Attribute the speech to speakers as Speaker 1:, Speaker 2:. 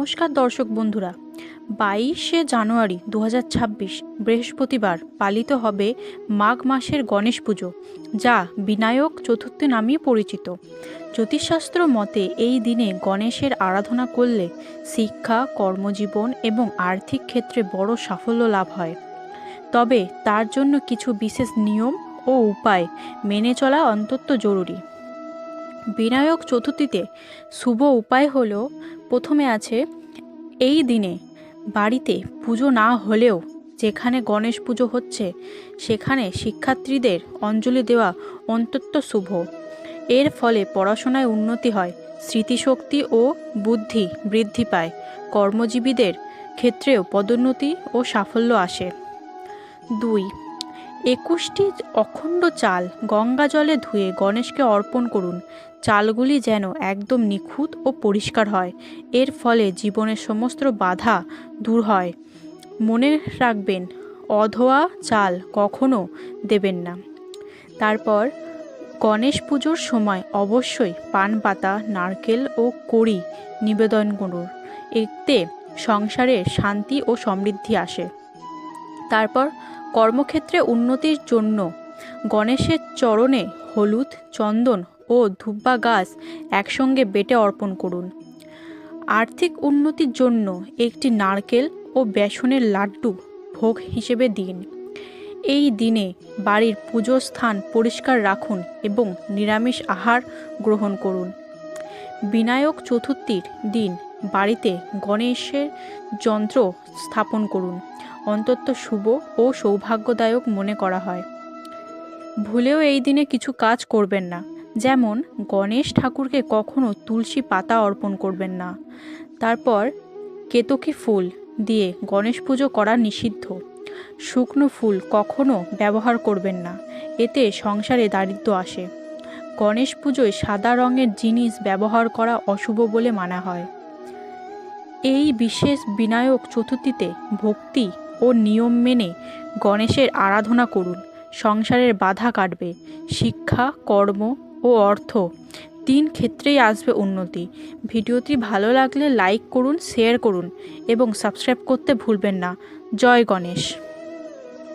Speaker 1: নমস্কার দর্শক বন্ধুরা, 22শে জানুয়ারি 2026 বৃহস্পতিবার পালিত হবে মাঘ মাসের গণেশ পুজো, যা বিনায়ক চতুর্থী নামেই পরিচিত। জ্যোতিষশাস্ত্র মতে এই দিনে গণেশের আরাধনা করলে শিক্ষা, কর্মজীবন এবং আর্থিক ক্ষেত্রে বড় সাফল্য লাভ হয়। তবে তার জন্য কিছু বিশেষ নিয়ম ও উপায় মেনে চলা অত্যন্ত জরুরি। বিনায়ক চতুর্থীতে শুভ উপায় হলো, প্রথমে আছে এই দিনে বাড়িতে পুজো না হলেও যেখানে গণেশ পুজো হচ্ছে সেখানে শিক্ষার্থীদের অঞ্জলি দেওয়া অত্যন্ত শুভ। এর ফলে পড়াশোনায় উন্নতি হয়, স্মৃতিশক্তি ও বুদ্ধি বৃদ্ধি পায়, কর্মজীবীদের ক্ষেত্রেও পদোন্নতি ও সাফল্য আসে। 2. 21টি অখণ্ড চাল গঙ্গা জলে ধুয়ে গণেশকে অর্পণ করুন। চালগুলি যেন একদম নিখুঁত ও পরিষ্কার হয়, এর ফলে জীবনের সমস্ত বাধা দূর হয়। মনে রাখবেন, অধোয়া চাল কখনো দেবেন না। তারপর গণেশ পুজোর সময় অবশ্যই পান পাতা, নারকেল ও কড়ি নিবেদন করুন, এতে সংসারে শান্তি ও সমৃদ্ধি আসে। তারপর কর্মক্ষেত্রে উন্নতির জন্য গণেশের চরণে হলুদ, চন্দন ও ধূপা গাছ একসঙ্গে বেটে অর্পণ করুন। আর্থিক উন্নতির জন্য একটি নারকেল ও বেসনের লাড্ডু ভোগ হিসেবে দিন। এই দিনে বাড়ির পুজোর স্থান পরিষ্কার রাখুন এবং নিরামিষ আহার গ্রহণ করুন। বিনায়ক চতুর্থীর দিন বাড়িতে গণেশের যন্ত্র স্থাপন করুন, অত্যন্ত শুভ ও সৌভাগ্যদায়ক মনে করা হয়। ভুলেও এই দিনে কিছু কাজ করবেন না, যেমন গণেশ ঠাকুরকে কখনো তুলসী পাতা অর্পণ করবেন না। তারপর কেতকী ফুল দিয়ে গণেশ পুজো করা নিষিদ্ধ। শুকনো ফুল কখনো ব্যবহার করবেন না, এতে সংসারে দারিদ্র্য আসে। গণেশ পুজোয় সাদা রঙের জিনিস ব্যবহার করা অশুভ বলে মানা হয়। এই বিশেষ বিনায়ক চতুর্থীতে ভক্তি ও নিয়ম মেনে গণেশের আরাধনা করুন, সংসারের বাধা কাটবে, শিক্ষা, কর্ম ও অর্থ 3 ক্ষেত্রেই আসবে উন্নতি। ভিডিওটি ভালো লাগলে লাইক করুন, শেয়ার করুন এবং সাবস্ক্রাইব করতে ভুলবেন না। জয় গণেশ।